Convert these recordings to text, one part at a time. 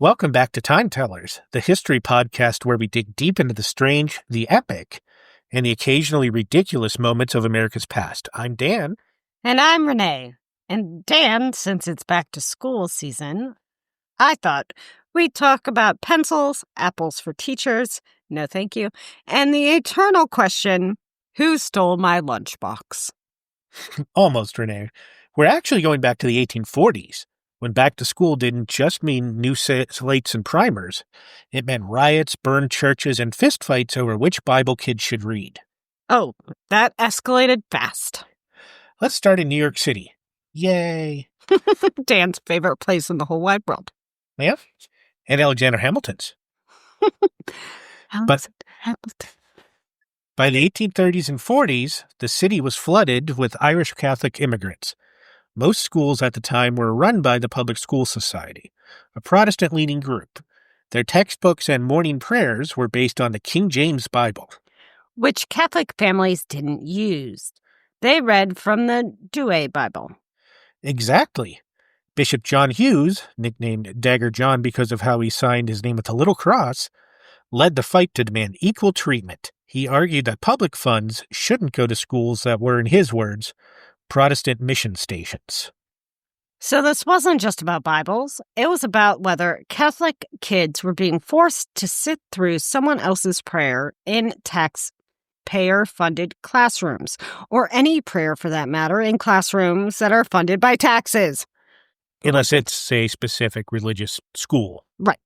Welcome back to Time Tellers, the history podcast where we dig deep into the strange, the epic, and the occasionally ridiculous moments of America's past. I'm Dan. And I'm Renee. And Dan, since it's back to school season, I thought we'd talk about pencils, apples for teachers, no thank you, and the eternal question, who stole my lunchbox? Almost, Renee. We're actually going back to the 1840s, when back to school didn't just mean new slates and primers. It meant riots, burned churches, and fistfights over which Bible kids should read. Oh, that escalated fast. Let's start in New York City. Yay. Dan's favorite place in the whole wide world. Yeah. And Alexander Hamilton's. But by the 1830s and 40s, the city was flooded with Irish Catholic immigrants. Most schools at the time were run by the Public School Society, a Protestant-leaning group. Their textbooks and morning prayers were based on the King James Bible, which Catholic families didn't use. They read from the Douay Bible. Exactly. Bishop John Hughes, nicknamed Dagger John because of how he signed his name with a little cross, led the fight to demand equal treatment. He argued that public funds shouldn't go to schools that were, in his words, Protestant mission stations. So this wasn't just about Bibles. It was about whether Catholic kids were being forced to sit through someone else's prayer in taxpayer-funded classrooms, or any prayer for that matter in classrooms that are funded by taxes. Unless it's a specific religious school. Right.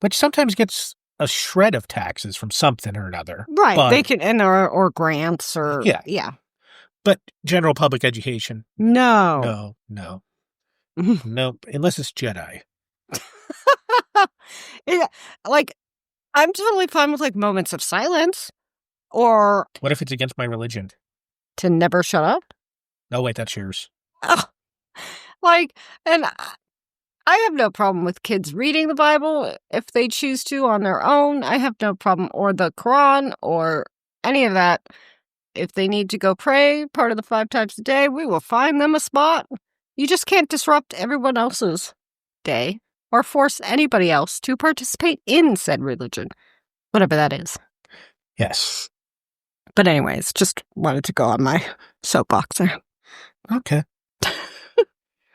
Which sometimes gets a shred of taxes from something or another. Right. But, they can, or grants or... Yeah. But general public education? No. Nope. Unless it's Jedi. Yeah, I'm totally fine with, moments of silence. Or... What if it's against my religion? To never shut up? No, wait, that's yours. And I have no problem with kids reading the Bible if they choose to on their own. I have no problem, or the Quran, or any of that. If they need to go pray part of the 5 times a day, we will find them a spot. You just can't disrupt everyone else's day or force anybody else to participate in said religion, whatever that is. Yes. But anyways, just wanted to go on my soapbox there. Okay.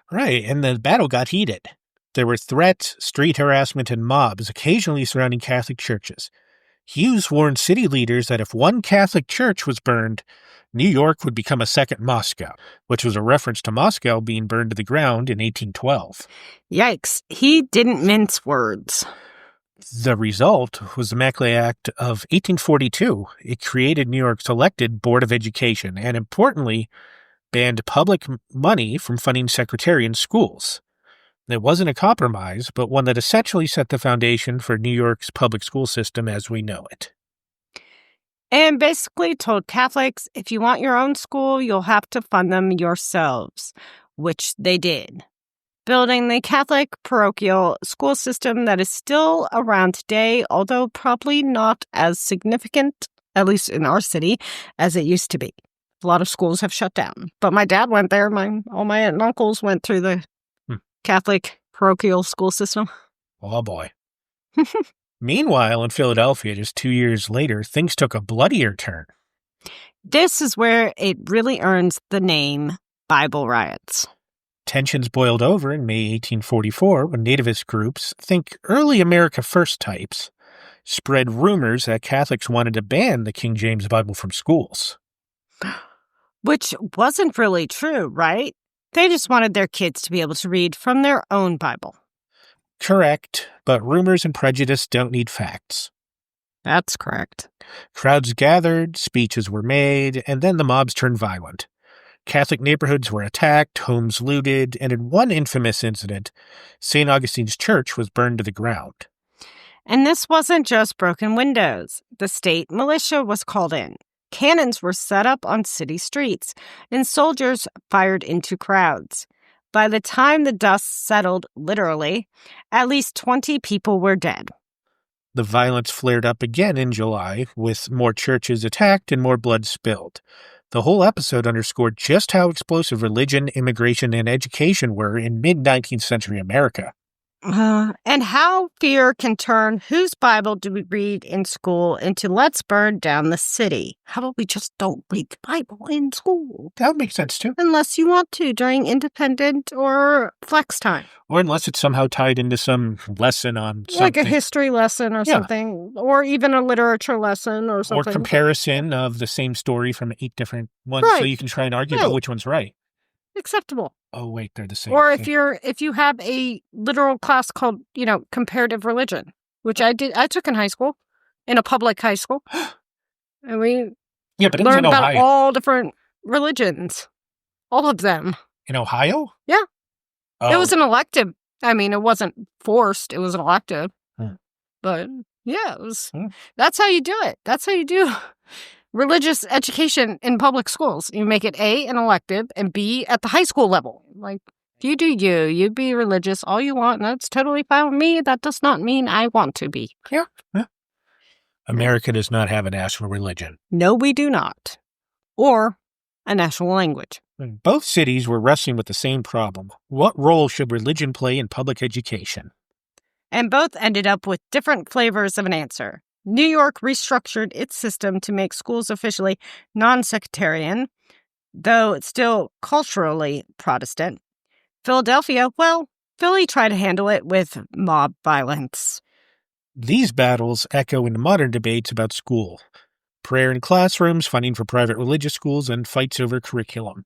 Right, and the battle got heated. There were threats, street harassment, and mobs occasionally surrounding Catholic churches. Hughes warned city leaders that if one Catholic church was burned, New York would become a second Moscow, which was a reference to Moscow being burned to the ground in 1812. Yikes, he didn't mince words. The result was the Macaulay Act of 1842. It created New York's elected Board of Education and, importantly, banned public money from funding sectarian schools. It wasn't a compromise, but one that essentially set the foundation for New York's public school system as we know it. And basically told Catholics, if you want your own school, you'll have to fund them yourselves, which they did. Building the Catholic parochial school system that is still around today, although probably not as significant, at least in our city, as it used to be. A lot of schools have shut down. But my dad went there. All my aunt and uncles went through the Catholic parochial school system. Oh, boy. Meanwhile, in Philadelphia, just 2 years later, things took a bloodier turn. This is where it really earns the name Bible Riots. Tensions boiled over in May 1844 when nativist groups, think early America First types, spread rumors that Catholics wanted to ban the King James Bible from schools. Which wasn't really true, right? They just wanted their kids to be able to read from their own Bible. Correct, but rumors and prejudice don't need facts. That's correct. Crowds gathered, speeches were made, and then the mobs turned violent. Catholic neighborhoods were attacked, homes looted, and in one infamous incident, St. Augustine's Church was burned to the ground. And this wasn't just broken windows. The state militia was called in. Cannons were set up on city streets, and soldiers fired into crowds. By the time the dust settled, literally, at least 20 people were dead. The violence flared up again in July, with more churches attacked and more blood spilled. The whole episode underscored just how explosive religion, immigration, and education were in mid-19th century America. And how fear can turn whose Bible do we read in school into let's burn down the city. How about we just don't read the Bible in school? That makes sense, too. Unless you want to during independent or flex time. Or unless it's somehow tied into some lesson on something. Like a history lesson or something. Or even a literature lesson or something. Or comparison of the same story from 8 different ones so you can try and argue about which one's right. Acceptable. Oh, wait, they're the same. Or if you have a literal class called, comparative religion, which I took in high school, in a public high school. And we learned about all different religions. All of them. In Ohio? Yeah. Oh. It was an elective. I mean, it wasn't forced. It was an elective. But, yeah, it was. That's how you do it. That's how you do religious education in public schools. You make it A, an elective, and B, at the high school level. Like, you do you. You be religious all you want, and that's totally fine with me. That does not mean I want to be. Yeah. America does not have a national religion. No, we do not. Or a national language. Both cities were wrestling with the same problem. What role should religion play in public education? And both ended up with different flavors of an answer. New York restructured its system to make schools officially non-sectarian, though it's still culturally Protestant. Philadelphia, Philly tried to handle it with mob violence. These battles echo into modern debates about school. Prayer in classrooms, funding for private religious schools, and fights over curriculum.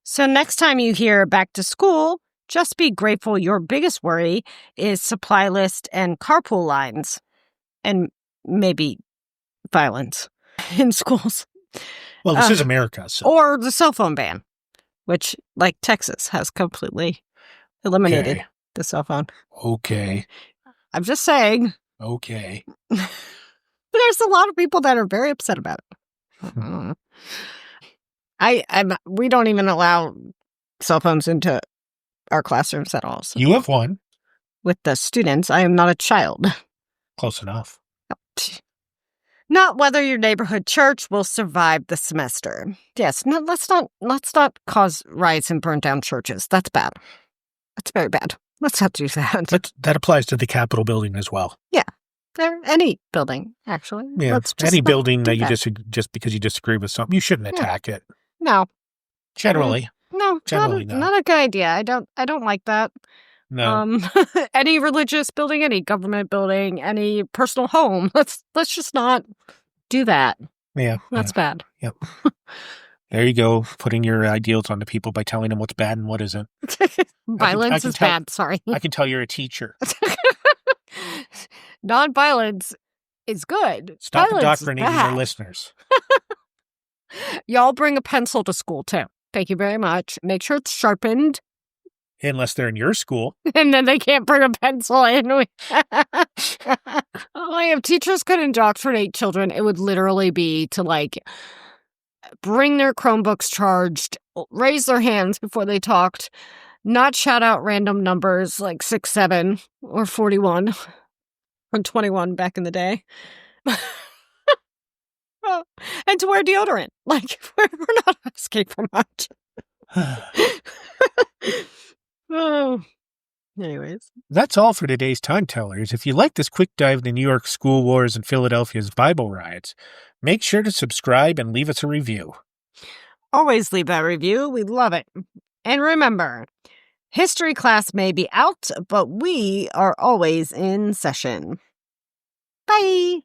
So next time you hear back to school, just be grateful your biggest worry is supply list and carpool lines. And maybe violence in schools. Well, this is America, so. Or the cell phone ban, which, like Texas, has completely eliminated the cell phone. Okay. I'm just saying. Okay. There's a lot of people that are very upset about it. We don't even allow cell phones into our classrooms at all. So. You have one. With the students, I am not a child. Close enough. Not whether your neighborhood church will survive the semester. Yes, no, let's not cause riots and burn down churches. That's bad. That's very bad. Let's not do that. That applies to the Capitol building as well. Yeah, any building actually. Yeah, any building that you just because you disagree with something, you shouldn't attack it. No. Generally. No, generally not a good idea. I don't like that. No. Any religious building, any government building, any personal home. Let's just not do that. Yeah. That's bad. Yep. There you go, putting your ideals onto people by telling them what's bad and what isn't. Violence is bad, sorry. I can tell you're a teacher. Non-violence is good. Stop Violence indoctrinating your listeners. Y'all bring a pencil to school, too. Thank you very much. Make sure it's sharpened. Unless they're in your school. And then they can't bring a pencil in. If teachers could indoctrinate children, it would literally be to, bring their Chromebooks charged, raise their hands before they talked, not shout out random numbers like 6, 7, or 41, or 21 back in the day. And to wear deodorant. We're not asking for much. Oh. Anyways. That's all for today's Time Tellers. If you like this quick dive into New York school wars and Philadelphia's Bible riots, make sure to subscribe and leave us a review. Always leave that review. We love it. And remember, history class may be out, but we are always in session. Bye.